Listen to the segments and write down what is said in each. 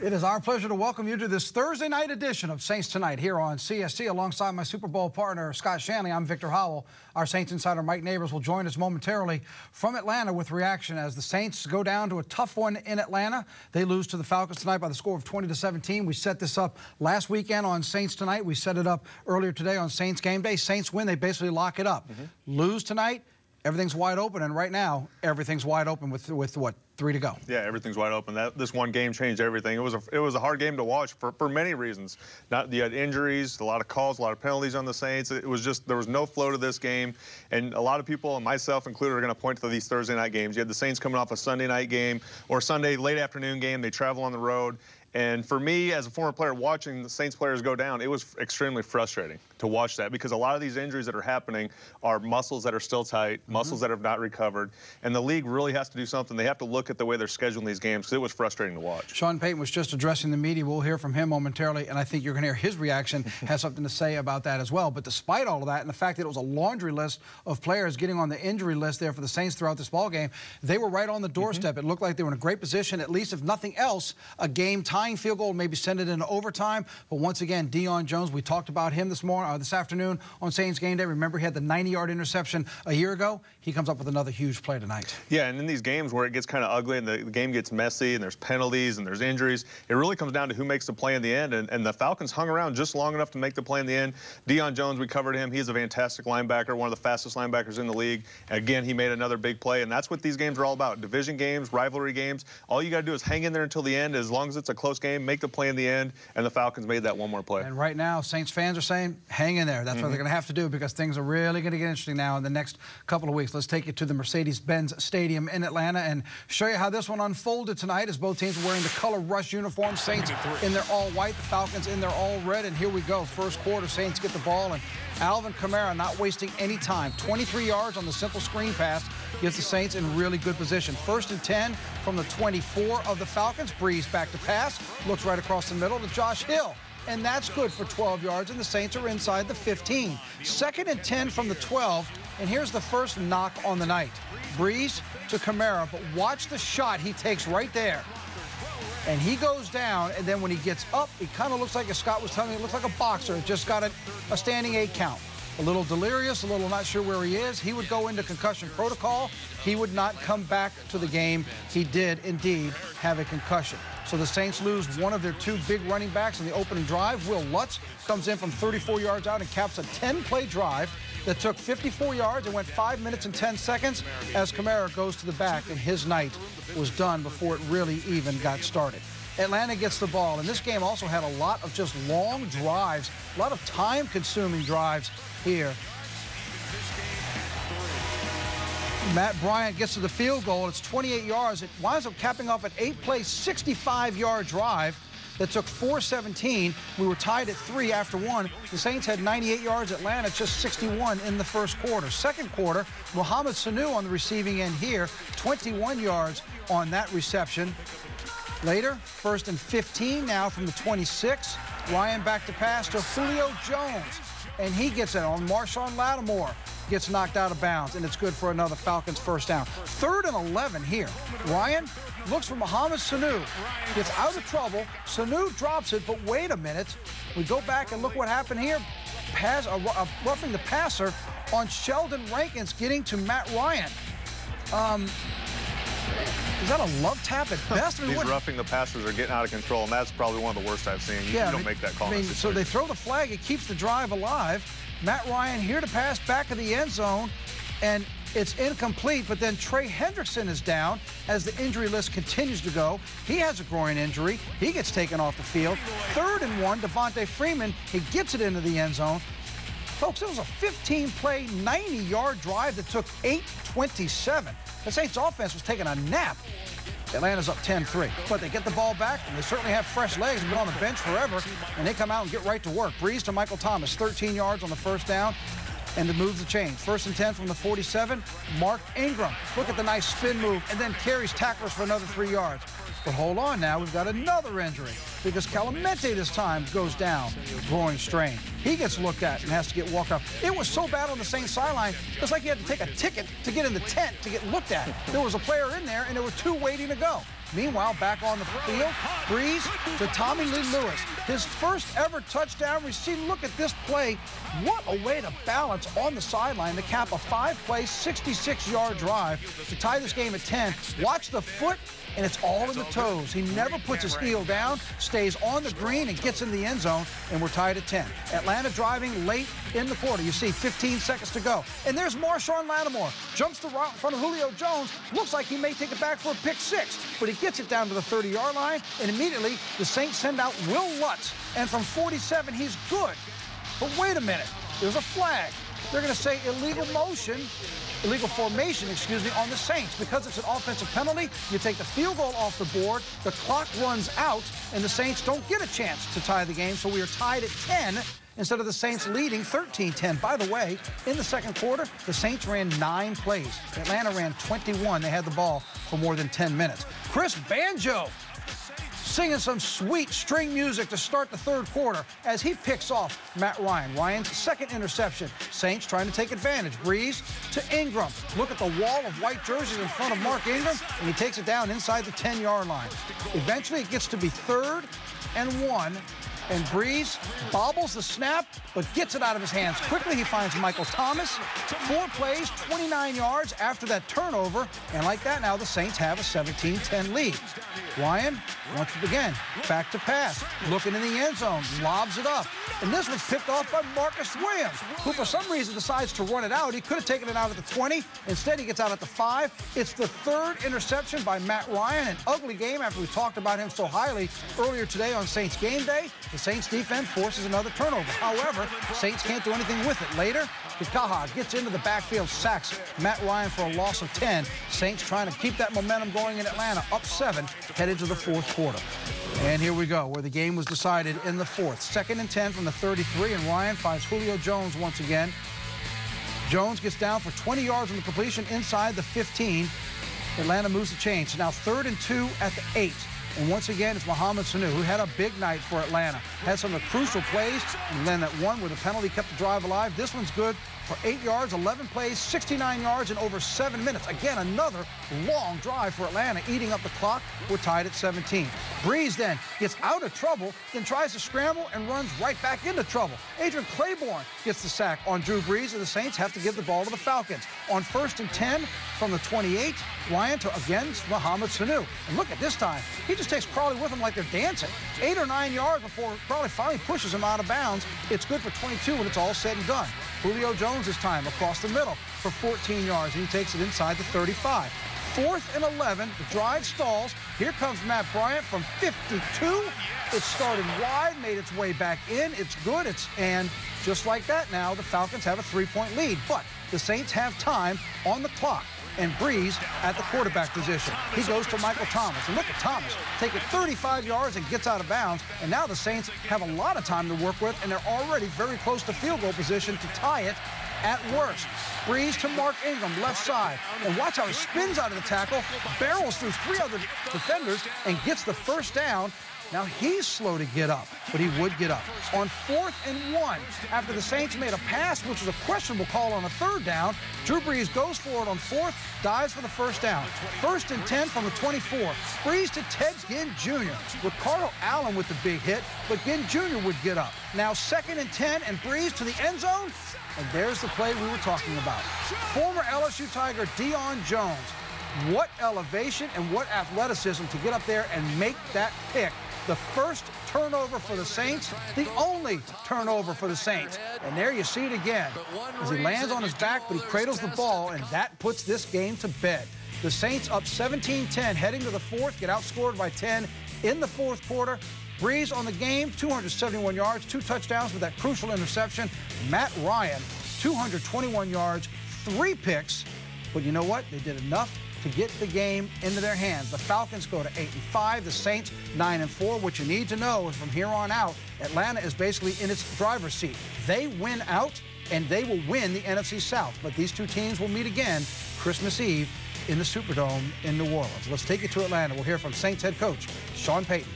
It is our pleasure to welcome you to this Thursday night edition of Saints Tonight here on CST. Alongside my Super Bowl partner, Scott Shanley, I'm Victor Howell. Our Saints insider, Mike Neighbors, will join us momentarily from Atlanta with reaction as the Saints go down to a tough one in Atlanta. They lose to the Falcons tonight by the score of 20-17. We set this up last weekend on Saints Tonight. We set it up earlier today on Saints Game Day. Saints win, they basically lock it up. Lose tonight, everything's wide open, and right now, everything's wide open with what, 3 to go. Yeah, everything's wide open. This one game changed everything. It was a hard game to watch for many reasons. You had injuries, a lot of calls, a lot of penalties on the Saints. It was just, there was no flow to this game. And a lot of people, and myself included, are going to point to these Thursday night games. You had the Saints coming off a Sunday night game or Sunday late afternoon game. They travel on the road. And for me, as a former player, watching the Saints players go down, it was extremely frustrating to watch that, because a lot of these injuries that are happening are muscles that are still tight, muscles that have not recovered, and the league really has to do something. They have to look at the way they're scheduling these games, because it was frustrating to watch. Sean Payton was just addressing the media. We'll hear from him momentarily, and I think you're going to hear his reaction, has something to say about that as well. But despite all of that, and the fact that it was a laundry list of players getting on the injury list there for the Saints throughout this ball game, they were right on the doorstep. It looked like they were in a great position, at least if nothing else, a game-tying field goal, maybe send it into overtime. But once again, Deion Jones, we talked about him this afternoon on Saints Game Day. Remember, he had the 90-yard interception a year ago. He comes up with another huge play tonight. Yeah, and in these games where it gets kind of ugly and the game gets messy and there's penalties and there's injuries, it really comes down to who makes the play in the end. And the Falcons hung around just long enough to make the play in the end. Deion Jones, we covered him. He's a fantastic linebacker, one of the fastest linebackers in the league. Again, he made another big play, and that's what these games are all about. Division games, rivalry games. All you got to do is hang in there until the end. As long as it's a close game, make the play in the end, and the Falcons made that one more play. And right now, Saints fans are saying, hang in there. That's what they're going to have to do, because things are really going to get interesting now in the next couple of weeks. Let's take you to the Mercedes-Benz Stadium in Atlanta and show you how this one unfolded tonight, as both teams are wearing the color rush uniforms. Saints in their all-white, the Falcons in their all-red. And here we go. First quarter, Saints get the ball, and Alvin Kamara not wasting any time. 23 yards on the simple screen pass gives the Saints in really good position. 1st and 10 from the 24 of the Falcons. Brees back to pass. Looks right across the middle to Josh Hill. And that's good for 12 yards, and the Saints are inside the 15. 2nd and 10 from the 12, and here's the first knock on the night. Brees to Kamara, but watch the shot he takes right there. And he goes down, and then when he gets up, he kind of looks like, as Scott was telling me, it looks like a boxer. Just got a standing 8 count. A little delirious, a little not sure where he is. He would go into concussion protocol. He would not come back to the game. He did indeed have a concussion. So the Saints lose one of their 2 big running backs in the opening drive. Will Lutz comes in from 34 yards out and caps a 10-play drive that took 54 yards and went 5 minutes and 10 seconds as Kamara goes to the back, and his night was done before it really even got started. Atlanta gets the ball, and this game also had a lot of just long drives, a lot of time-consuming drives here. Matt Bryant gets to the field goal. It's 28 yards. It winds up capping off an 8-play, 65-yard drive that took 4:17. We were tied at 3 after 1. The Saints had 98 yards. Atlanta just 61 in the first quarter. Second quarter, Mohamed Sanu on the receiving end here, 21 yards on that reception. Later, 1st and 15 now from the 26. Ryan back to pass to Julio Jones, and he gets it on Marshawn Lattimore. Gets knocked out of bounds, and it's good for another Falcons first down. 3rd and 11 here. Ryan looks for Mohamed Sanu. Gets out of trouble. Sanu drops it, but wait a minute. We go back and look what happened here. Roughing the passer on Sheldon Rankins, getting to Matt Ryan. Is that a love tap at best? These roughing the passers are getting out of control, and that's probably one of the worst I've seen. You don't make that call. So they throw the flag. It keeps the drive alive. Matt Ryan here to pass back of the end zone, and it's incomplete, but then Trey Hendrickson is down as the injury list continues to go. He has a groin injury. He gets taken off the field. 3rd and 1, Devontae Freeman, he gets it into the end zone. Folks, it was a 15-play, 90-yard drive that took 8:27. The Saints offense was taking a nap. Atlanta's up 10-3. But they get the ball back, and they certainly have fresh legs. They've been on the bench forever, and they come out and get right to work. Brees to Michael Thomas, 13 yards on the first down, and it moves the chain. 1st and 10 from the 47. Mark Ingram, look at the nice spin move, and then carries tacklers for another 3 yards. But hold on now, we've got another injury, because Calamente this time goes down, groin strain. He gets looked at and has to get walked off. It was so bad on the Saints sideline, it's like you had to take a ticket to get in the tent to get looked at. There was a player in there, and there were 2 waiting to go. Meanwhile, back on the field, Brees to Tommy Lee Lewis. His first ever touchdown received. Look at this play. What a way to balance on the sideline to cap a 5-play, 66-yard drive to tie this game at 10. Watch the foot, and it's all in the toes. He never puts his heel down, stays on the green, and gets in the end zone, and we're tied at 10. Atlanta driving late in the quarter. You see 15 seconds to go. And there's Marshawn Lattimore. Jumps to right in front of Julio Jones. Looks like he may take it back for a pick 6, but he gets it down to the 30-yard line, and immediately the Saints send out Will Lutz. And from 47, he's good. But wait a minute. There's a flag. They're going to say illegal formation, on the Saints. Because it's an offensive penalty, you take the field goal off the board, the clock runs out, and the Saints don't get a chance to tie the game, so we are tied at 10 instead of the Saints leading 13-10. By the way, in the second quarter, the Saints ran 9 plays. Atlanta ran 21. They had the ball for more than 10 minutes. Chris Banjo singing some sweet string music to start the third quarter as he picks off Matt Ryan. Ryan's second interception. Saints trying to take advantage. Brees to Ingram. Look at the wall of white jerseys in front of Mark Ingram, and he takes it down inside the 10-yard line. Eventually, it gets to be 3rd and 1. And Brees bobbles the snap, but gets it out of his hands. Quickly, he finds Michael Thomas. 4 plays, 29 yards after that turnover. And like that, now the Saints have a 17-10 lead. Ryan, once again, back to pass. Looking in the end zone, lobs it up. And this was picked off by Marcus Williams, who for some reason decides to run it out. He could have taken it out at the 20. Instead, he gets out at the 5. It's the 3rd interception by Matt Ryan. An ugly game after we talked about him so highly earlier today on Saints Game Day. The Saints defense forces another turnover. However, Saints can't do anything with it. Later, Kikaha gets into the backfield, sacks Matt Ryan for a loss of 10. Saints trying to keep that momentum going in Atlanta, up 7, headed to the fourth quarter. And here we go, where the game was decided in the 4th. 2nd and 10 from the 33, and Ryan finds Julio Jones once again. Jones gets down for 20 yards on the completion inside the 15. Atlanta moves the chains. So now 3rd and 2 at the 8. And once again, it's Mohamed Sanu, who had a big night for Atlanta. Had some of the crucial plays, and then that one where the penalty kept the drive alive. This one's good for 8 yards, 11 plays, 69 yards in over 7 minutes. Again, another long drive for Atlanta, eating up the clock. We're tied at 17. Brees then gets out of trouble, then tries to scramble and runs right back into trouble. Adrian Claiborne gets the sack on Drew Brees, and the Saints have to give the ball to the Falcons. On 1st and 10 from the 28, Ryan to, again, Mohamed Sanu. And look at this time. He just takes Crawley with him like they're dancing. 8 or 9 yards before Crawley finally pushes him out of bounds. It's good for 22 when it's all said and done. Julio Jones this time across the middle for 14 yards, and he takes it inside the 35. 4th and 11, the drive stalls. Here comes Matt Bryant from 52. It started wide, made its way back in. It's good. And just like that now, the Falcons have a 3-point lead. But the Saints have time on the clock. And Brees at the quarterback position. He goes to Michael Thomas. And look at Thomas take it 35 yards and gets out of bounds. And now the Saints have a lot of time to work with, and they're already very close to field goal position to tie it at worst. Brees to Mark Ingram, left side. And watch how he spins out of the tackle, barrels through 3 other defenders, and gets the first down. Now, he's slow to get up, but he would get up. On 4th and 1, after the Saints made a pass, which was a questionable call on a 3rd down, Drew Brees goes for it on 4th, dives for the first down. 1st and 10 from the 24. Brees to Ted Ginn Jr. Ricardo Allen with the big hit, but Ginn Jr. would get up. Now 2nd and 10, and Brees to the end zone, and there's the play we were talking about. Former LSU Tiger Deion Jones. What elevation and what athleticism to get up there and make that pick. The first turnover for the Saints, the only turnover for the Saints. And there you see it again, as he lands on his back, but he cradles the ball, and that puts this game to bed. The Saints up 17-10, heading to the 4th, get outscored by 10 in the 4th quarter. Brees on the game, 271 yards, 2 touchdowns with that crucial interception. Matt Ryan, 221 yards, 3 picks. But you know what? They did enough to get the game into their hands. The Falcons go to 8-5, the Saints 9-4. What you need to know is from here on out, Atlanta is basically in its driver's seat. They win out, and they will win the NFC South. But these 2 teams will meet again Christmas Eve in the Superdome in New Orleans. Let's take it to Atlanta. We'll hear from Saints head coach Sean Payton.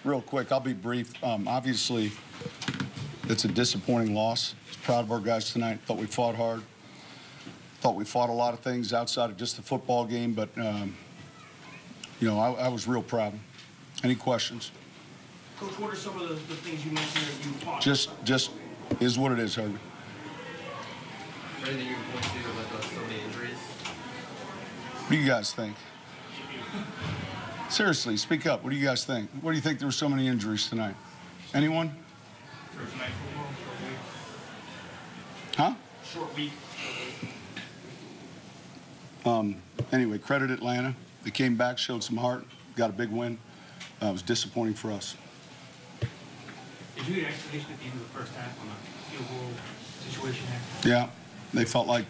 Real quick, I'll be brief. Obviously, It's a disappointing loss. I was proud of our guys tonight. Thought we fought hard. Thought we fought a lot of things outside of just the football game, but, you know, I was real proud. Any questions? Coach, what are some of the things you mentioned that you fought? Just is what it is, Herbie. Is there anything you can point to about so many injuries? What do you guys think? Seriously, speak up. What do you guys think? What do you think there were so many injuries tonight? Anyone? Thursday night football, Huh? short week. Anyway, credit Atlanta. They came back, showed some heart, got a big win. It was disappointing for us. Did you get an explanation at the end of the first half on the field goal situation there? Yeah, they felt like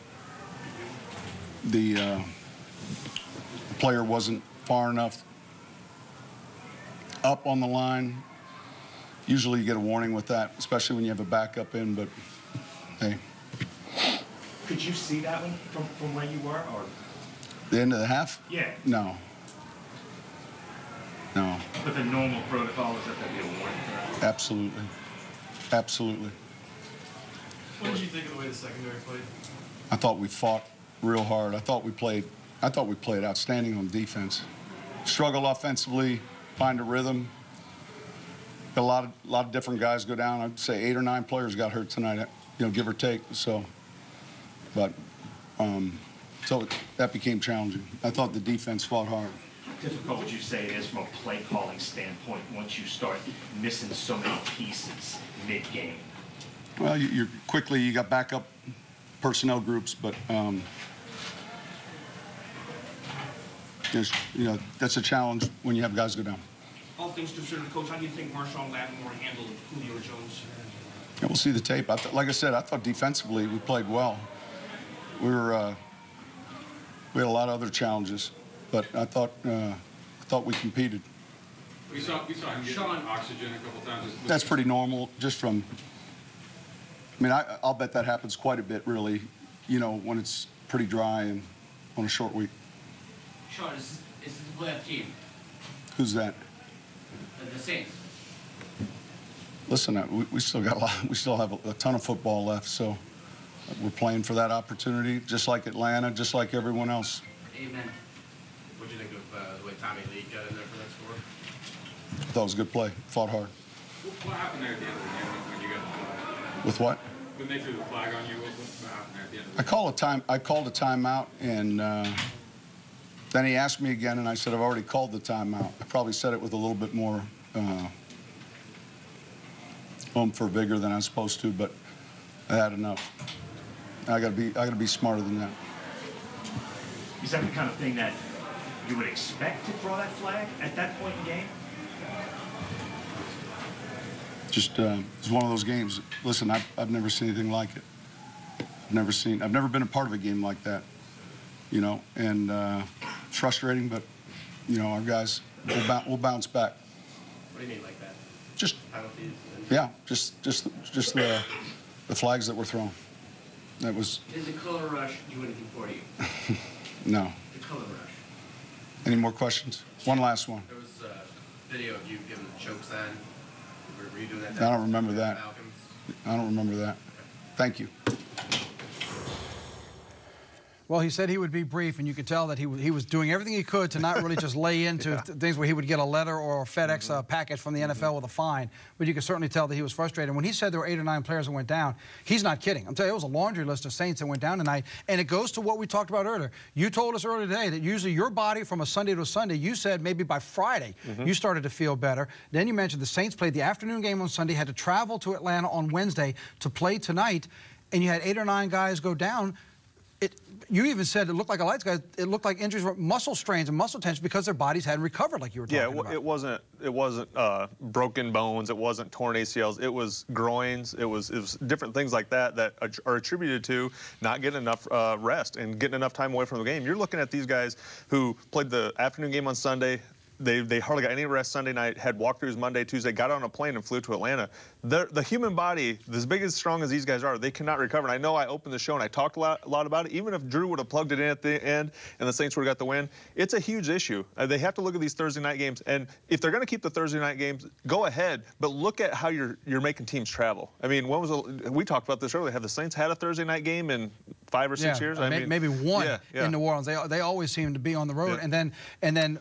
the player wasn't far enough up on the line. Usually you get a warning with that, especially when you have a backup in, but hey. Could you see that one from where you were, or? The end of the half? Yeah. No. No. But the normal protocol is that there'd be a warning for that. Absolutely. Absolutely. What did you think of the way the secondary played? I thought we fought real hard. I thought we played outstanding on defense. Struggled offensively, find a rhythm. A lot of different guys go down. I'd say 8 or 9 players got hurt tonight, you know, give or take. So, but so that became challenging. I thought the defense fought hard. How difficult would you say it is from a play calling standpoint once you start missing so many pieces mid-game? Well, you got backup personnel groups, but you know, that's a challenge when you have guys go down. All things considered, Coach, how do you think Marshawn Lattimore handled Julio Jones? Yeah, we'll see the tape. Like I said, I thought defensively we played well. We had a lot of other challenges, but I thought we competed. We saw him get oxygen a couple times. That's pretty normal, just from. I mean, I'll bet that happens quite a bit, really. You know, when it's pretty dry and on a short week. Sean, is this the playoff team? Who's that? The Saints. Listen, we still got we still have a ton of football left, so we're playing for that opportunity, just like Atlanta, just like everyone else. Amen. What do you think of the way Tommy Lee got in there for that score? I thought it was a good play. Fought hard. What happened there at the end of the game when you got the flag? With what? When they threw the flag on you, what happened there at the end of the game? I called a timeout, and then he asked me again, and I said, I've already called the timeout. I probably said it with a little bit more for vigor than I was supposed to, but I had enough. I gotta be smarter than that. Is that the kind of thing that you would expect to draw that flag at that point in the game? Just it's one of those games. Listen, I've never seen anything like it. I've never been a part of a game like that. You know, and frustrating, but you know, our guys will bounce back. What do you mean like that? Just Penalties? yeah, just the flags that were thrown. That was. Did the color rush do anything for you? No. The color rush. Any more questions? One last one. There was a video of you giving the choke sign. Were you doing that? I don't remember that. Falcons? I don't remember that. Thank you. Well, he said he would be brief, and you could tell that he was doing everything he could to not really just lay into things where he would get a letter or a FedEx package from the NFL with a fine. But you could certainly tell that he was frustrated. When he said there were 8 or 9 players that went down, he's not kidding. I'm telling you, it was a laundry list of Saints that went down tonight. And it goes to what we talked about earlier. You told us earlier today that usually your body from a Sunday to a Sunday, you said maybe by Friday you started to feel better. Then you mentioned the Saints played the afternoon game on Sunday, had to travel to Atlanta on Wednesday to play tonight, and you had 8 or 9 guys go down. You even said it looked like a lights guy. It looked like injuries were muscle strains and muscle tension because their bodies hadn't recovered like you were talking about. Yeah, it wasn't broken bones. It wasn't torn ACLs. It was groins. It was different things like that that are attributed to not getting enough rest and getting enough time away from the game. You're looking at these guys who played the afternoon game on Sunday. They hardly got any rest Sunday night, had walkthroughs Monday, Tuesday, got on a plane and flew to Atlanta. The human body, as big as strong as these guys are, they cannot recover. And I know I opened the show and I talked a lot about it. Even if Drew would have plugged it in at the end and the Saints would have got the win, it's a huge issue. They have to look at these Thursday night games. And if they're going to keep the Thursday night games, go ahead. But look at how you're making teams travel. I mean, we talked about this earlier. Have the Saints had a Thursday night game in 5 or 6 years? I mean, maybe one in New Orleans. They always seem to be on the road. Yeah. And then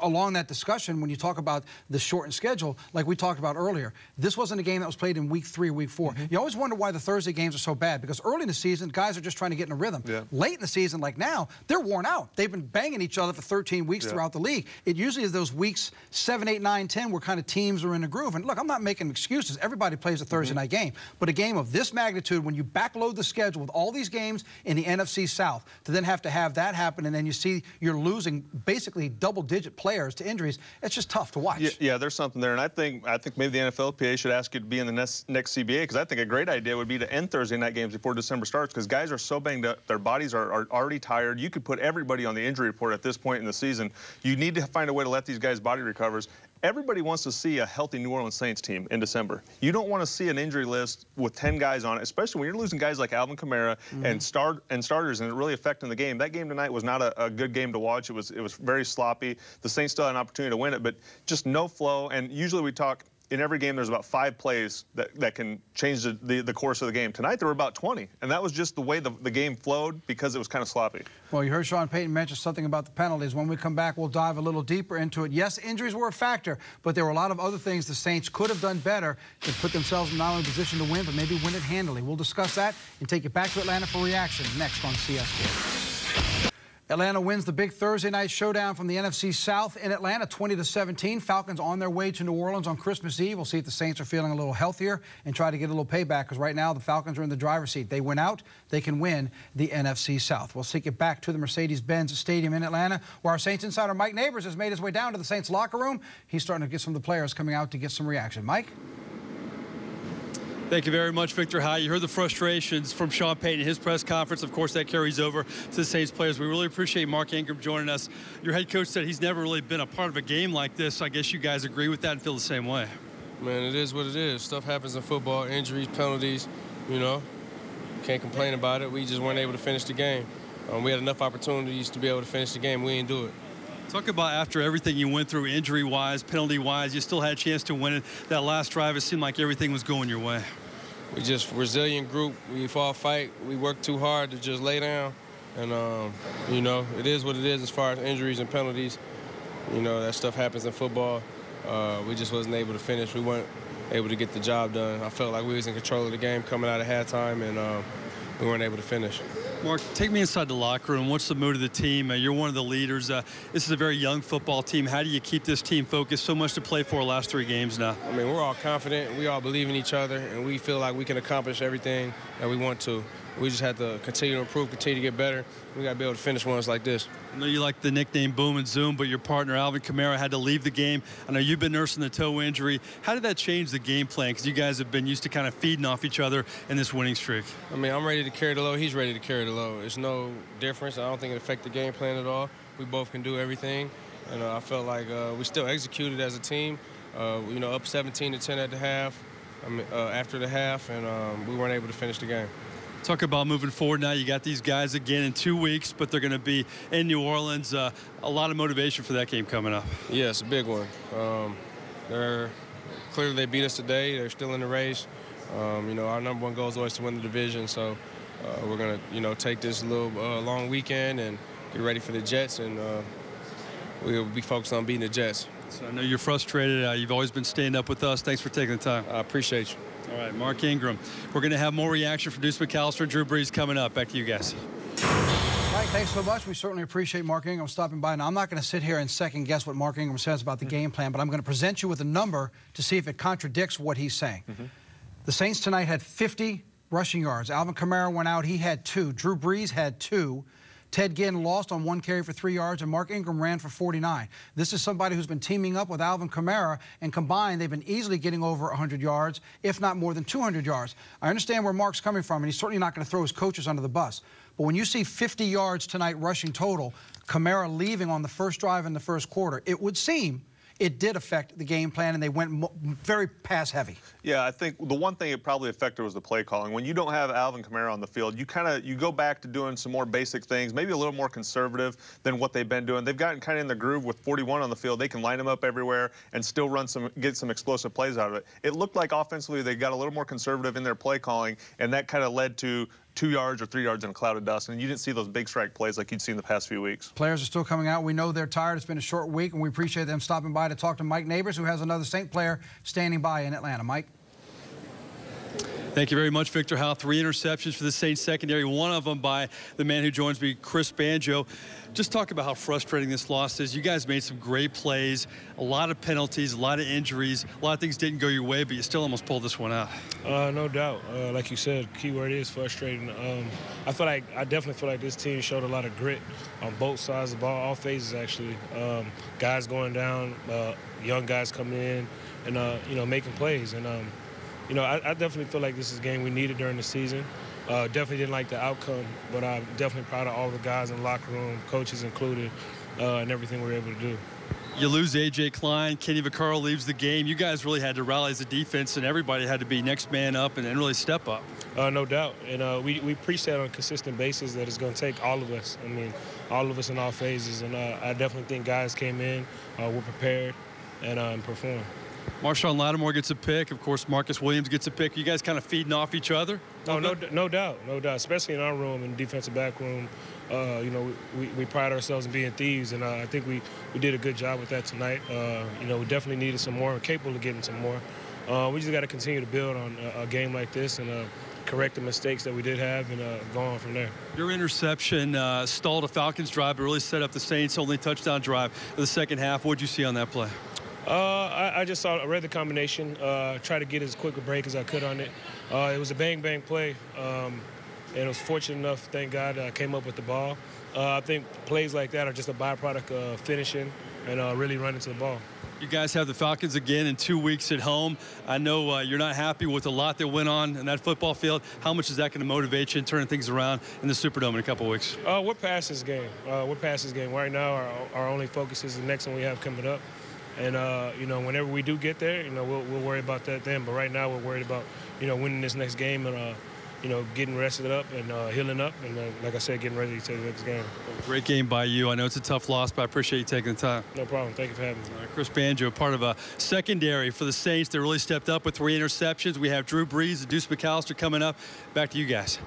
along that discussion, when you talk about the shortened schedule, like we talked about earlier, this wasn't a game that was played in week 3, week 4. You always wonder why the Thursday games are so bad, because early in the season, guys are just trying to get in a rhythm. Late in the season, like now, they're worn out. They've been banging each other for 13 weeks throughout the league. It usually is those weeks 7, 8, 9, 10 where kind of teams are in a groove. And look, I'm not making excuses. Everybody plays a Thursday night game. But a game of this magnitude, when you backload the schedule with all these games in the NFC South, to then have that happen, and then you see you're losing basically double-digit players to injuries, it's just tough to watch. Yeah, there's something there, and I think maybe the NFLPA should ask you to be in the next CBA, because I think a great idea would be to end Thursday night games before December starts, because guys are so banged up, their bodies are already tired. You could put everybody on the injury report at this point in the season. You need to find a way to let these guys' body recovers. Everybody wants to see a healthy New Orleans Saints team in December. You don't want to see an injury list with 10 guys on it, especially when you're losing guys like Alvin Kamara and starters, and it really affecting the game. That game tonight was not a good game to watch. It was very sloppy. The Saints still had an opportunity to win it, but just no flow. And usually we talk, in every game, there's about 5 plays that can change the course of the game. Tonight, there were about 20, and that was just the way the game flowed, because it was kind of sloppy. Well, you heard Sean Payton mention something about the penalties. When we come back, we'll dive a little deeper into it. Yes, injuries were a factor, but there were a lot of other things the Saints could have done better to put themselves in not only a position to win, but maybe win it handily. We'll discuss that and take it back to Atlanta for reaction next on CS4. Atlanta wins the big Thursday night showdown from the NFC South in Atlanta, 20-17. Falcons on their way to New Orleans on Christmas Eve. We'll see if the Saints are feeling a little healthier and try to get a little payback, because right now the Falcons are in the driver's seat. They win out, they can win the NFC South. We'll take it back to the Mercedes-Benz Stadium in Atlanta, where our Saints insider Mike Neighbors has made his way down to the Saints locker room. He's starting to get some of the players coming out to get some reaction. Mike? Thank you very much, Victor. Hi. You heard the frustrations from Sean Payton in his press conference. Of course, that carries over to the Saints players. We really appreciate Mark Ingram joining us. Your head coach said he's never really been a part of a game like this. I guess you guys agree with that and feel the same way. Man, it is what it is. Stuff happens in football, injuries, penalties, you know. Can't complain about it. We just weren't able to finish the game. We had enough opportunities to be able to finish the game. We didn't do it. Talk about after everything you went through, injury-wise, penalty-wise, you still had a chance to win it. That last drive, it seemed like everything was going your way. We just resilient group. We fought, fight. We worked too hard to just lay down. And, you know, it is what it is as far as injuries and penalties. You know, that stuff happens in football. We just wasn't able to finish. We weren't able to get the job done. I felt like we was in control of the game coming out of halftime, and we weren't able to finish. Mark, take me inside the locker room. What's the mood of the team? You're one of the leaders. This is a very young football team. How do you keep this team focused? So much to play for the last 3 games now. I mean, we're all confident. We all believe in each other, and we feel like we can accomplish everything that we want to. We just have to continue to improve, continue to get better. We got to be able to finish ones like this. I know you like the nickname Boom and Zoom, but your partner, Alvin Kamara, had to leave the game. I know you've been nursing the toe injury. How did that change the game plan? Because you guys have been used to kind of feeding off each other in this winning streak. I mean, I'm ready to carry the load. He's ready to carry the load. There's no difference. I don't think it affected the game plan at all. We both can do everything. And I felt like we still executed as a team. You know, up 17-10 at the half, after the half, and we weren't able to finish the game. Talk about moving forward now. You got these guys again in 2 weeks, but they're going to be in New Orleans. A lot of motivation for that game coming up. Yeah, it's a big one. Clearly they beat us today. They're still in the race. You know, our #1 goal is always to win the division. So we're going to, you know, take this little long weekend and get ready for the Jets, and we'll be focused on beating the Jets. So I know you're frustrated. You've always been staying up with us. Thanks for taking the time. I appreciate you. All right, Mark Ingram. We're going to have more reaction from Deuce McAllister and Drew Brees coming up. Back to you guys. Mike, thanks so much. We certainly appreciate Mark Ingram stopping by. Now, I'm not going to sit here and second-guess what Mark Ingram says about the game plan, but I'm going to present you with a number to see if it contradicts what he's saying. The Saints tonight had 50 rushing yards. Alvin Kamara went out. He had 2. Drew Brees had 2. Ted Ginn lost on 1 carry for 3 yards, and Mark Ingram ran for 49. This is somebody who's been teaming up with Alvin Kamara, and combined, they've been easily getting over 100 yards, if not more than 200 yards. I understand where Mark's coming from, and he's certainly not going to throw his coaches under the bus. But when you see 50 yards tonight rushing total, Kamara leaving on the first drive in the first quarter, it would seem it did affect the game plan, and they went very pass-heavy. Yeah, I think the one thing it probably affected was the play calling. When you don't have Alvin Kamara on the field, you go back to doing some more basic things, maybe a little more conservative than what they've been doing. They've gotten kind of in the groove with 41 on the field. They can line them up everywhere and still get some explosive plays out of it. It looked like offensively they got a little more conservative in their play calling, and that kind of led to 2 yards or 3 yards in a cloud of dust, and you didn't see those big strike plays like you'd seen the past few weeks. Players are still coming out. We know they're tired. It's been a short week, and we appreciate them stopping by to talk to Mike Neighbors, who has another Saint player standing by in Atlanta. Mike? Thank you very much, Victor Howell. 3 interceptions for the Saints secondary, one of them by the man who joins me, Chris Banjo. Just talk about how frustrating this loss is. You guys made some great plays, a lot of penalties, a lot of injuries, a lot of things didn't go your way, but you still almost pulled this one out. No doubt. Like you said, key word is frustrating. I definitely feel like this team showed a lot of grit on both sides of the ball, all phases actually. Guys going down, young guys coming in, and making plays. And I definitely feel like this is a game we needed during the season. Definitely didn't like the outcome, but I'm definitely proud of all the guys in the locker room, coaches included, and everything we were able to do. You lose A.J. Klein, Kenny Vaccaro leaves the game. You guys really had to rally as a defense, and everybody had to be next man up and really step up. No doubt. And we preach that on a consistent basis that it's going to take all of us. I mean, all of us in all phases. And I definitely think guys came in, were prepared, and performed. Marshawn Lattimore gets a pick. Of course, Marcus Williams gets a pick. You guys kind of feeding off each other? No doubt. Especially in our room, in the defensive back room. We pride ourselves in being thieves, and I think we did a good job with that tonight. We definitely needed some more. We're capable of getting some more. We just got to continue to build on a game like this and correct the mistakes that we did have and go on from there. Your interception stalled a Falcons drive, but really set up the Saints' only touchdown drive of the second half. What did you see on that play? I read the combination, tried to get as quick a break as I could on it. It was a bang-bang play, and I was fortunate enough, thank God, I came up with the ball. I think plays like that are just a byproduct of finishing and really running to the ball. You guys have the Falcons again in 2 weeks at home. I know you're not happy with a lot that went on in that football field. How much is that going to motivate you and turn things around in the Superdome in a couple of weeks? We're past this game. Right now, our only focus is the next one we have coming up. And, whenever we do get there, we'll worry about that then. But right now we're worried about, winning this next game and, getting rested up and healing up. And, like I said, getting ready to the next game. Great game by you. I know it's a tough loss, but I appreciate you taking the time. No problem. Thank you for having me. Chris Banjo, part of a secondary for the Saints. They really stepped up with 3 interceptions. We have Drew Brees and Deuce McAllister coming up. Back to you guys.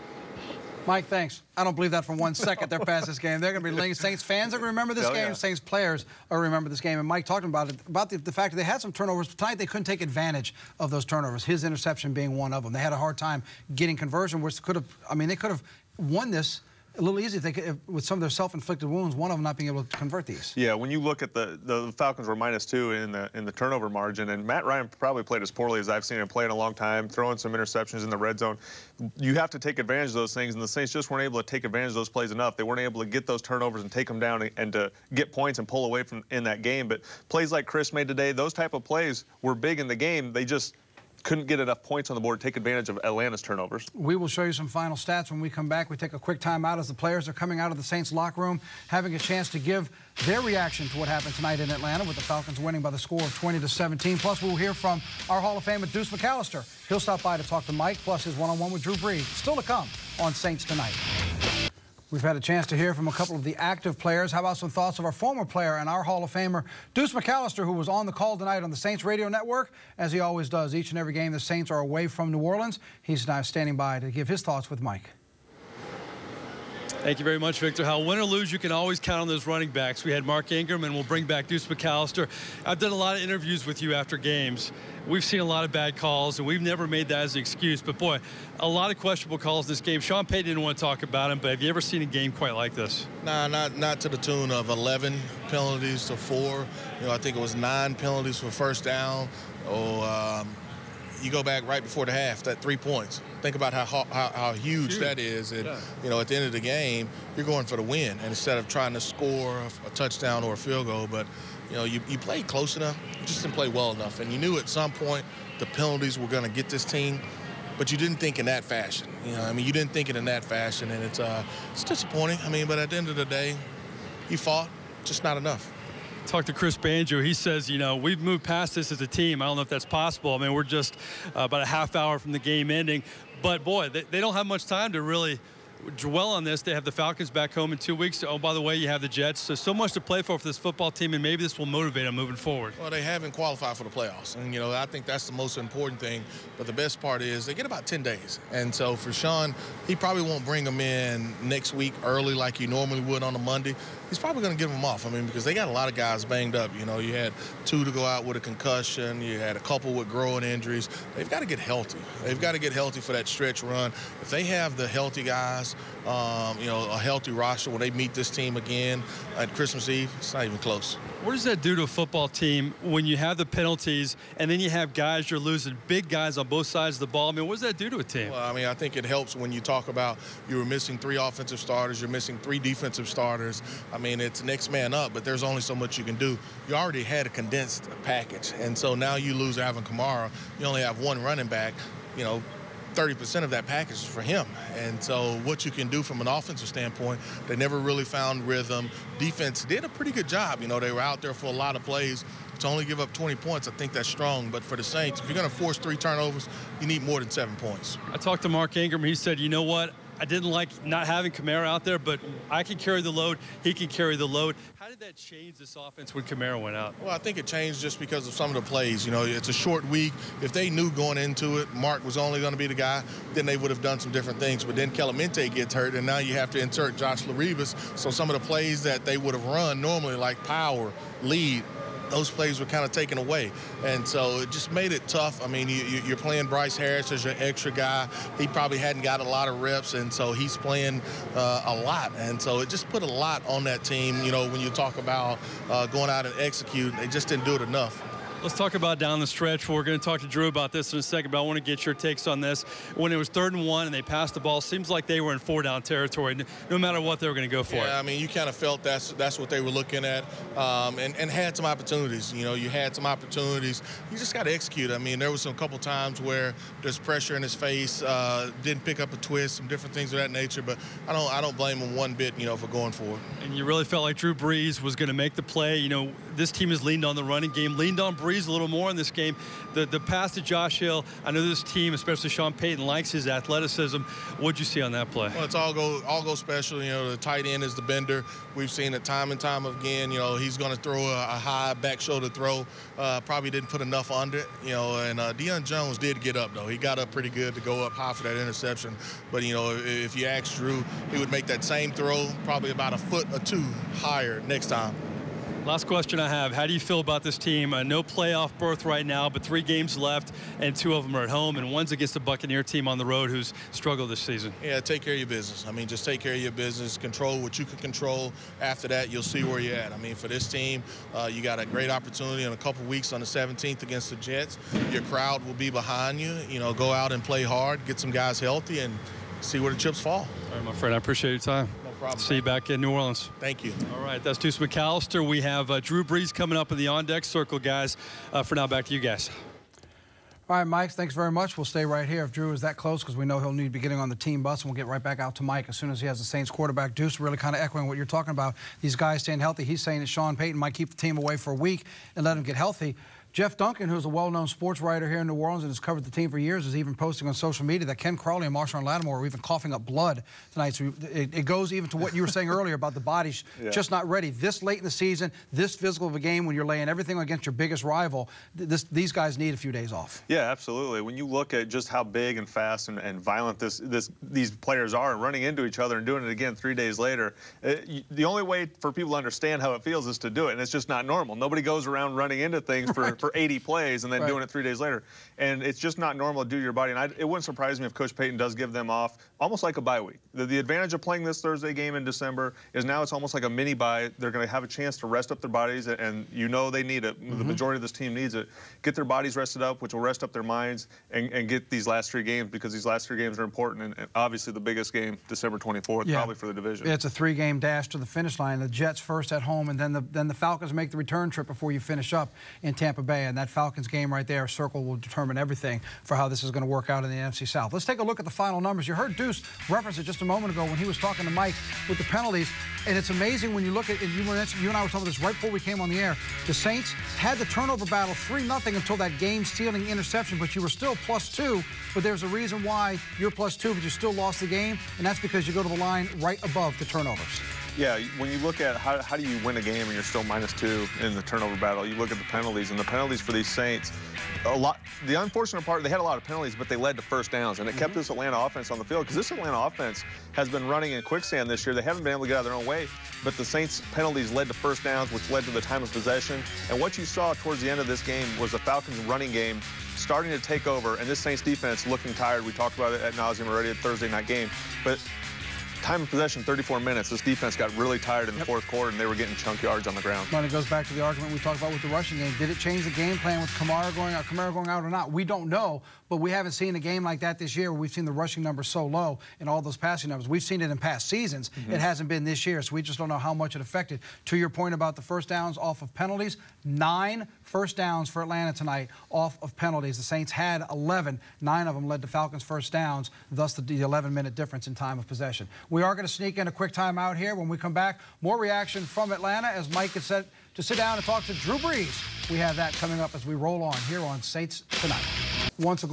Mike, thanks. I don't believe that for 1 second they're past this game. They're going to be linking. Saints fans are going to remember this game. Yeah. Saints players are going to remember this game. And Mike talking about the fact that they had some turnovers. Tonight they couldn't take advantage of those turnovers, his interception being one of them. They had a hard time getting conversion, which they could have won this a little easy if they could, with some of their self-inflicted wounds, one of them not being able to convert these. Yeah, when you look at the Falcons were -2 in the turnover margin, and Matt Ryan probably played as poorly as I've seen him play in a long time, throwing some interceptions in the red zone. You have to take advantage of those things, and the Saints just weren't able to take advantage of those plays enough. They weren't able to get those turnovers and take them down and to get points and pull away from in that game. But plays like Chris made today, those type of plays were big in the game. They just couldn't get enough points on the board to take advantage of Atlanta's turnovers. We will show you some final stats when we come back. We take a quick timeout as the players are coming out of the Saints locker room, having a chance to give their reaction to what happened tonight in Atlanta with the Falcons winning by the score of 20-17. Plus, we'll hear from our Hall of Famer, Deuce McAllister. He'll stop by to talk to Mike, plus his one-on-one with Drew Brees. Still to come on Saints Tonight. We've had a chance to hear from a couple of the active players. How about some thoughts of our former player and our Hall of Famer, Deuce McAllister, who was on the call tonight on the Saints Radio Network, as he always does. Each and every game the Saints are away from New Orleans. He's now standing by to give his thoughts with Mike. Thank you very much, Victor Howell. Win or lose, you can always count on those running backs. We had Mark Ingram, and we'll bring back Deuce McAllister. I've done a lot of interviews with you after games. We've seen a lot of bad calls, and we've never made that as an excuse. But, boy, a lot of questionable calls this game. Sean Payton didn't want to talk about him, but have you ever seen a game quite like this? Nah, not to the tune of 11 penalties to 4. I think it was 9 penalties for first down. You go back right before the half, that 3 points. Think about how huge that is. And, at the end of the game, you're going for the win. And instead of trying to score a touchdown or a field goal, but, you played close enough. You just didn't play well enough. And you knew at some point the penalties were going to get this team, but you didn't think in that fashion. You didn't think it in that fashion. And it's disappointing. But at the end of the day, he fought, just not enough. Talked to Chris Banjo. He says, you know, we've moved past this as a team. I don't know if that's possible. I mean, we're just about a half hour from the game ending. But, boy, they don't have much time to really dwell on this. They have the Falcons back home in 2 weeks. Oh, by the way, you have the Jets. So much to play for this football team, and maybe this will motivate them moving forward. Well, they haven't qualified for the playoffs. And, you know, I think that's the most important thing. But the best part is they get about 10 days. And so for Sean, he probably won't bring them in next week early like he normally would on a Monday. He's probably going to give them off. I mean, because they got a lot of guys banged up. You know, you had 2 to go out with a concussion. You had a couple with growing injuries. They've got to get healthy. They've got to get healthy for that stretch run. If they have the healthy guys, you know, a healthy roster when they meet this team again at Christmas Eve, it's not even close. What does that do to a football team when you have the penalties and then you have guys you're losing, big guys on both sides of the ball? I mean, what does that do to a team? Well, I mean, I think it helps when you talk about you were missing 3 offensive starters, you're missing 3 defensive starters. I mean, it's next man up, but there's only so much you can do. You already had a condensed package, and so now you lose Alvin Kamara. You only have 1 running back, you know, 30% of that package is for him. And so what you can do from an offensive standpoint, they never really found rhythm. Defense did a pretty good job. You know, they were out there for a lot of plays. To only give up 20 points, I think that's strong. But for the Saints, if you're going to force 3 turnovers, you need more than 7 points. I talked to Mark Ingram. He said, you know what? I didn't like not having Kamara out there, but I can carry the load. He can carry the load. How did that change this offense when Kamara went out? Well, I think it changed just because of some of the plays. You know, it's a short week. If they knew going into it Mark was only going to be the guy, then they would have done some different things. But then Kelamente gets hurt, and now you have to insert Josh Laribas. So some of the plays that they would have run normally, like power, lead, those plays were kind of taken away. And so it just made it tough. I mean, you're playing Bryce Harris as your extra guy. He probably hadn't got a lot of reps, and so he's playing a lot. And so it just put a lot on that team. You know, when you talk about going out and execute, they just didn't do it enough. Let's talk about down the stretch. We're going to talk to Drew about this in a second, but I want to get your takes on this. When it was 3rd and 1 and they passed the ball, seems like they were in 4-down territory, no matter what they were going to go for. Yeah, I mean, you kind of felt that's what they were looking at, and had some opportunities. You know, you had some opportunities. You just got to execute. I mean, there was a couple times where there's pressure in his face, didn't pick up a twist, some different things of that nature, but I don't blame him one bit, you know, for going for it. And you really felt like Drew Brees was going to make the play. You know, this team has leaned on the running game, leaned on Brees a little more in this game. The pass to Josh Hill, I know this team, especially Sean Payton, likes his athleticism. What'd you see on that play? Well, it's all go special. You know, the tight end is the bender. We've seen it time and time again. You know, he's going to throw a high back shoulder throw. Probably didn't put enough under it. You know, and Deion Jones did get up, though. He got up pretty good to go up high for that interception. But, you know, if you ask Drew, he would make that same throw probably about a foot or 2 higher next time. Last question I have. How do you feel about this team? No playoff berth right now, but 3 games left, and 2 of them are at home, and one's against the Buccaneer team on the road who's struggled this season. Yeah, take care of your business. I mean, just take care of your business. Control what you can control. After that, you'll see where you're at. I mean, for this team, you got a great opportunity in a couple weeks on the 17th against the Jets. Your crowd will be behind you. You know, go out and play hard, get some guys healthy, and see where the chips fall. All right, my friend, I appreciate your time. Problem. See you back in New Orleans. Thank you. All right, that's Deuce McAllister. We have Drew Brees coming up in the on-deck circle, guys. For now, back to you guys. All right, Mike, thanks very much. We'll stay right here if Drew is that close because we know he'll need to be getting on the team bus, and we'll get right back out to Mike as soon as he has the Saints quarterback. Deuce really kind of echoing what you're talking about, these guys staying healthy. He's saying that Sean Payton might keep the team away for a week and let him get healthy. Jeff Duncan, who's a well-known sports writer here in New Orleans and has covered the team for years, is even posting on social media that Ken Crawley and Marshawn Lattimore are even coughing up blood tonight. So it goes even to what you were saying earlier about the bodies just not ready. This late in the season, this physical of a game when you're laying everything against your biggest rival, these guys need a few days off. Yeah, absolutely. When you look at just how big and fast and violent these players are and running into each other and doing it again 3 days later, the only way for people to understand how it feels is to do it, and it's just not normal. Nobody goes around running into things for 80 plays and then doing it 3 days later. And it's just not normal to do to your body. And it wouldn't surprise me if Coach Payton does give them off, almost like a bye week. The advantage of playing this Thursday game in December is now it's almost like a mini bye. They're going to have a chance to rest up their bodies, and you know they need it. The majority of this team needs it. Get their bodies rested up, which will rest up their minds, and get these last 3 games, because these last 3 games are important. And obviously the biggest game, December 24th, probably for the division. It's a 3-game dash to the finish line. The Jets first at home, and then the Falcons make the return trip before you finish up in Tampa Bay. Bay, and that Falcons game right there, circle, will determine everything for how this is going to work out in the NFC South. Let's take a look at the final numbers. You heard Deuce reference it just a moment ago when he was talking to Mike with the penalties, and it's amazing when you look at, and you and I were talking about this right before we came on the air, the Saints had the turnover battle 3-0 until that game-stealing interception, but you were still +2, but there's a reason why you're +2, but you still lost the game, and that's because you go to the line right above the turnovers. Yeah, when you look at how do you win a game and you're still -2 in the turnover battle, you look at the penalties, and the penalties for these Saints, the unfortunate part, they had a lot of penalties, but they led to first downs, and it kept this Atlanta offense on the field, because this Atlanta offense has been running in quicksand this year. They haven't been able to get out of their own way, but the Saints penalties led to first downs, which led to the time of possession. And what you saw towards the end of this game was the Falcons running game starting to take over, and this Saints defense looking tired. We talked about it ad nauseum already at Thursday night game, but time of possession, 34 minutes. This defense got really tired in the fourth quarter, and they were getting chunk yards on the ground. But it goes back to the argument we talked about with the rushing game. Did it change the game plan with Kamara going out or not? We don't know, but we haven't seen a game like that this year where we've seen the rushing numbers so low and all those passing numbers. We've seen it in past seasons. It hasn't been this year, so we just don't know how much it affected. To your point about the first downs off of penalties, 9 first downs for Atlanta tonight off of penalties. The Saints had 11. 9 of them led to Falcons first downs, thus the 11-minute difference in time of possession. We are going to sneak in a quick timeout here. When we come back, more reaction from Atlanta as Mike gets set to sit down and talk to Drew Brees. We have that coming up as we roll on here on Saints Tonight. Once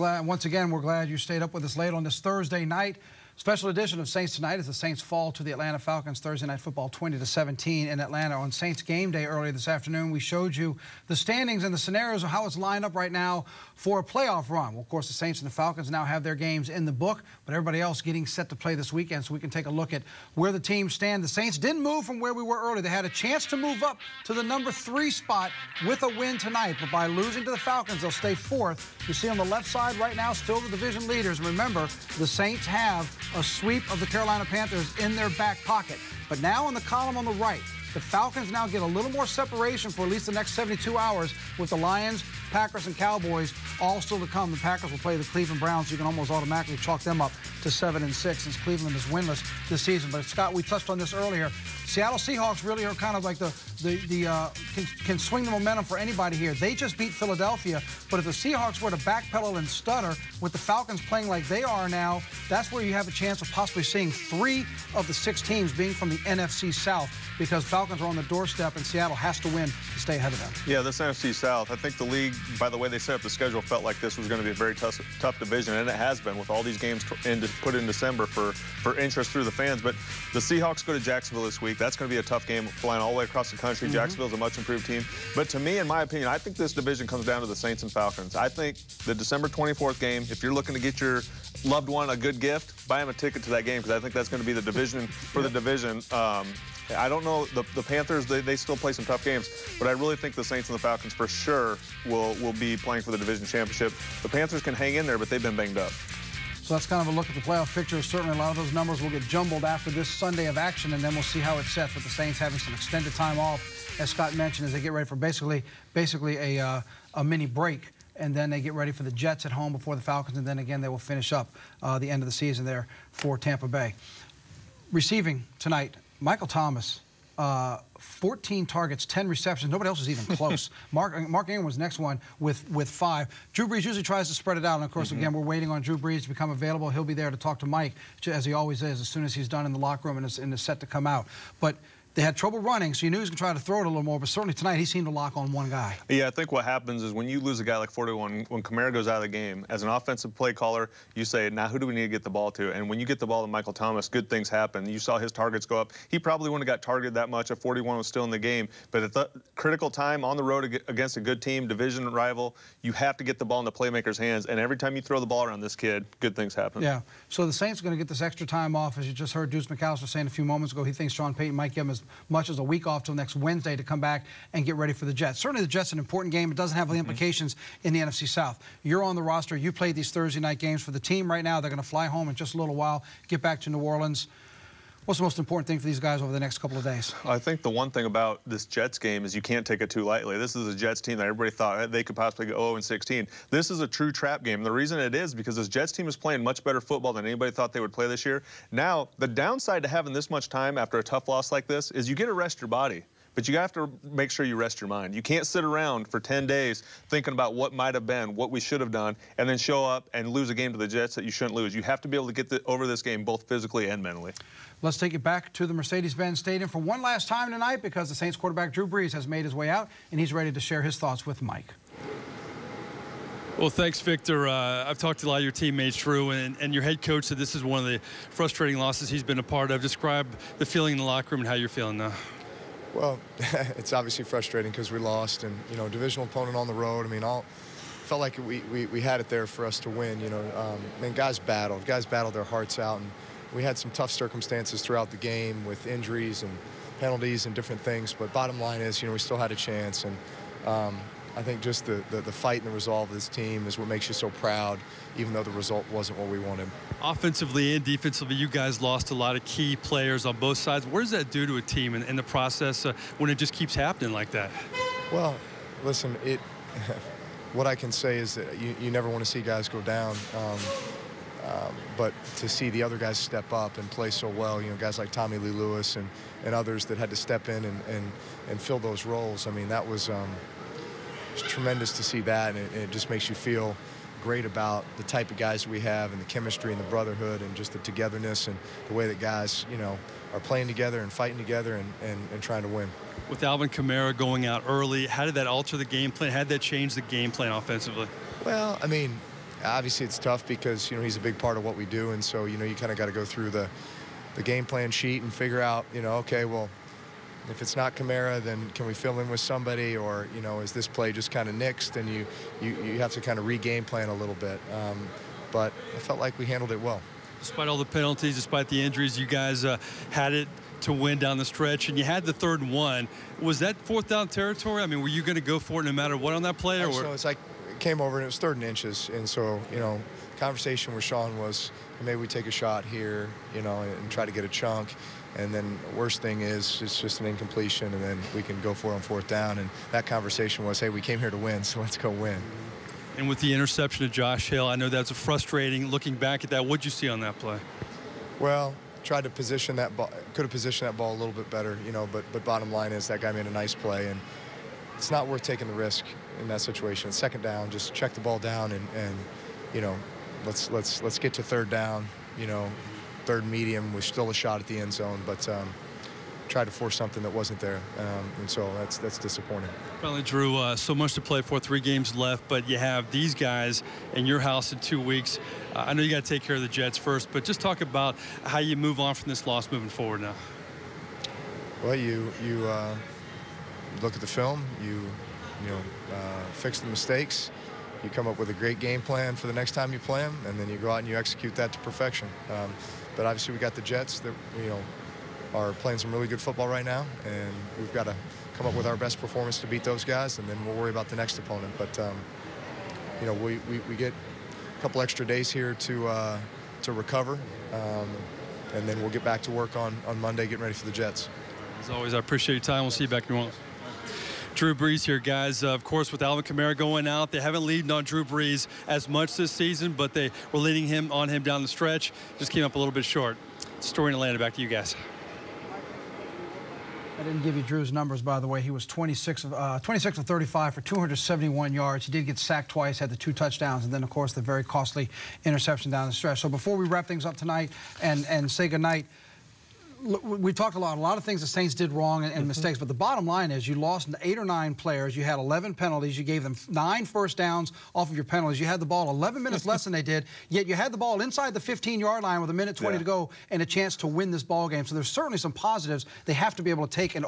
again, we're glad you stayed up with us late on this Thursday night. Special edition of Saints Tonight as the Saints fall to the Atlanta Falcons Thursday Night Football 20-17 in Atlanta. On Saints game day earlier this afternoon, we showed you the standings and the scenarios of how it's lined up right now for a playoff run. Well, of course, the Saints and the Falcons now have their games in the book, but everybody else getting set to play this weekend, so we can take a look at where the teams stand. The Saints didn't move from where we were earlier. They had a chance to move up to the number 3 spot with a win tonight, but by losing to the Falcons, they'll stay 4th. You see on the left side right now, still the division leaders. Remember, the Saints have a sweep of the Carolina Panthers in their back pocket. But now on the column on the right, the Falcons now get a little more separation for at least the next 72 hours with the Lions, Packers, and Cowboys all still to come. The Packers will play the Cleveland Browns, so you can almost automatically chalk them up to 7-6 since Cleveland is winless this season. But Scott, we touched on this earlier. Seattle Seahawks really are kind of like can swing the momentum for anybody here. They just beat Philadelphia, but if the Seahawks were to backpedal and stutter with the Falcons playing like they are now, that's where you have a chance of possibly seeing 3 of the 6 teams being from the NFC South, because Falcons are on the doorstep and Seattle has to win to stay ahead of them. Yeah, this NFC South, I think the league, by the way they set up the schedule, felt like this was going to be a very tough division, and it has been with all these games put in December for interest through the fans. But the Seahawks go to Jacksonville this week. That's going to be a tough game, flying all the way across the country. Jacksonville's a much improved team. But to me, in my opinion, I think this division comes down to the Saints and Falcons. I think the December 24th game, if you're looking to get your loved one a good gift, buy him a ticket to that game, because I think that's going to be the division for the division. I don't know, the Panthers, they still play some tough games, but I really think the Saints and the Falcons for sure will be playing for the division championship. The Panthers can hang in there, but they've been banged up. So that's kind of a look at the playoff picture. Certainly a lot of those numbers will get jumbled after this Sunday of action, and then we'll see how it sets with the Saints having some extended time off, as Scott mentioned, as they get ready for basically a mini break. And then they get ready for the Jets at home before the Falcons, and then again they will finish up the end of the season there for Tampa Bay. Receiving tonight, Michael Thomas, 14 targets, 10 receptions. Nobody else is even close. Mark Ingram was the next one with 5. Drew Brees usually tries to spread it out, and of course, again, we're waiting on Drew Brees to become available. He'll be there to talk to Mike, as he always is, as soon as he's done in the locker room and is set to come out. But they had trouble running, so you knew he was going to try to throw it a little more, but certainly tonight he seemed to lock on one guy. Yeah, I think what happens is when you lose a guy like 41, when Kamara goes out of the game, as an offensive play caller, you say, now who do we need to get the ball to? And when you get the ball to Michael Thomas, good things happen. You saw his targets go up. He probably wouldn't have got targeted that much if 41 was still in the game, but at the critical time on the road against a good team, division rival, you have to get the ball in the playmaker's hands, and every time you throw the ball around this kid, good things happen. Yeah, so the Saints are going to get this extra time off. As you just heard Deuce McAllister saying a few moments ago, he thinks Sean Payton might give him as much as a week off till next Wednesday to come back and get ready for the Jets. Certainly the Jets are an important game. It doesn't have the implications in the NFC South. You're on the roster. You played these Thursday night games for the team right now. They're going to fly home in just a little while, get back to New Orleans. What's the most important thing for these guys over the next couple of days? I think the one thing about this Jets game is you can't take it too lightly. This is a Jets team that everybody thought they could possibly go 0-16. This is a true trap game. The reason it is because this Jets team is playing much better football than anybody thought they would play this year. Now, the downside to having this much time after a tough loss like this is you get to rest your body. but you have to make sure you rest your mind. You can't sit around for 10 days thinking about what might have been, what we should have done, and then show up and lose a game to the Jets that you shouldn't lose. You have to be able to get over this game both physically and mentally. Let's take it back to the Mercedes-Benz Stadium for one last time tonight, because the Saints quarterback Drew Brees has made his way out, and he's ready to share his thoughts with Mike. Well, thanks, Victor. I've talked to a lot of your teammates, Drew, and your head coach said this is one of the frustrating losses he's been a part of. Describe the feeling in the locker room and how you're feeling now. Well, it's obviously frustrating because we lost, and, you know, divisional opponent on the road. I mean, felt like we had it there for us to win, you know. I mean, guys battled their hearts out, and we had some tough circumstances throughout the game with injuries and penalties and different things. But bottom line is, you know, we still had a chance, and I think just the fight and the resolve of this team is what makes you so proud, even though the result wasn't what we wanted. Offensively and defensively, you guys lost a lot of key players on both sides. What does that do to a team in the process when it just keeps happening like that? Well, listen, what I can say is that you never want to see guys go down. But to see the other guys step up and play so well, you know, guys like Tommy Lee Lewis and others that had to step in and fill those roles, I mean, that was tremendous to see that, and it just makes you feel great about the type of guys we have and the chemistry and the brotherhood and just the togetherness and the way that guys, you know, are playing together and fighting together and trying to win. With Alvin Kamara going out early, how did that alter the game plan? How did that change the game plan offensively? Well, I mean, obviously it's tough because, you know, he's a big part of what we do, and so, you know, you kind of got to go through the game plan sheet and figure out, you know, okay, well, if it's not Kamara, then can we fill in with somebody, or, you know, is this play just kind of nixed, and you have to kind of re-game plan a little bit. But I felt like we handled it well. Despite all the penalties, despite the injuries, you guys had it to win down the stretch, and you had the 3rd and 1. Was that 4th down territory? I mean, were you going to go for it no matter what on that play? Or? So it's like it came over and it was 3rd and inches, and so, you know, conversation with Sean was maybe we take a shot here, you know, and try to get a chunk. And then the worst thing is it's just an incompletion, and then we can go for it on 4th down. And that conversation was, hey, we came here to win, so let's go win. And with the interception of Josh Hill, I know that's frustrating. Looking back at that, what'd you see on that play? Well, tried to position that ball. Could have positioned that ball a little bit better, you know. But bottom line is that guy made a nice play, and it's not worth taking the risk in that situation. 2nd down, just check the ball down, and you know, let's get to 3rd down, you know. 3rd medium was still a shot at the end zone, but tried to force something that wasn't there, and so that's disappointing. Finally, Drew, so much to play for, 3 games left, but you have these guys in your house in 2 weeks. I know you got to take care of the Jets first, but just talk about how you move on from this loss moving forward now. Well, you look at the film, you fix the mistakes. You come up with a great game plan for the next time you play them, and then you go out and you execute that to perfection. But obviously we got the Jets that, you know, are playing some really good football right now, and we've got to come up with our best performance to beat those guys, and then we'll worry about the next opponent. But you know, we get a couple extra days here to recover, and then we'll get back to work on Monday getting ready for the Jets. As always, I appreciate your time. We'll see you back in New Orleans. Drew Brees here, guys. Of course, with Alvin Kamara going out, they haven't leaned on Drew Brees as much this season, but they were leading on him down the stretch. Just came up a little bit short. Story in Atlanta. Back to you guys. I didn't give you Drew's numbers, by the way. He was 26 of 35 for 271 yards. He did get sacked twice, had the 2 touchdowns, and then, of course, the very costly interception down the stretch. So before we wrap things up tonight and say goodnight, we talked a lot of things the Saints did wrong and mistakes, but the bottom line is you lost 8 or 9 players. You had 11 penalties. You gave them 9 first downs off of your penalties. You had the ball 11 minutes less than they did, yet you had the ball inside the 15-yard line with 1:20 to go and a chance to win this ball game. So there's certainly some positives they have to be able to take and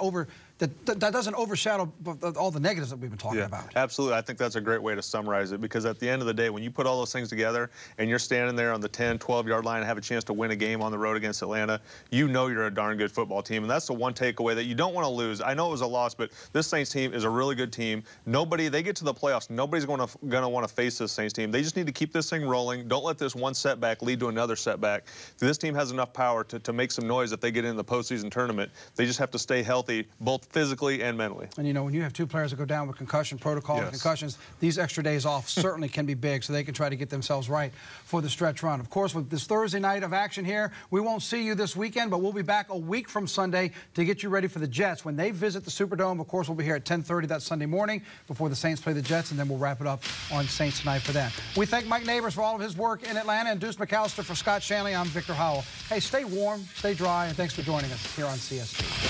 that doesn't overshadow all the negatives that we've been talking about. Absolutely. I think that's a great way to summarize it, because at the end of the day, when you put all those things together and you're standing there on the 10, 12-yard line and have a chance to win a game on the road against Atlanta, you know you're a darn good football team, and that's the one takeaway that you don't want to lose. I know it was a loss, but this Saints team is a really good team. They get to the playoffs, nobody's going to want to face this Saints team. They just need to keep this thing rolling. Don't let this one setback lead to another setback. This team has enough power to make some noise if they get into the postseason tournament. They just have to stay healthy, both physically and mentally. And, you know, when you have two players that go down with concussion protocol and concussions, these extra days off certainly can be big, so they can try to get themselves right for the stretch run. Of course, with this Thursday night of action here, we won't see you this weekend, but we'll be back a week from Sunday to get you ready for the Jets. When they visit the Superdome, of course, we'll be here at 10:30 that Sunday morning before the Saints play the Jets, and then we'll wrap it up on Saints Tonight for them. We thank Mike Neighbors for all of his work in Atlanta, and Deuce McAllister for Scott Shanley. I'm Victor Howell. Hey, stay warm, stay dry, and thanks for joining us here on CST.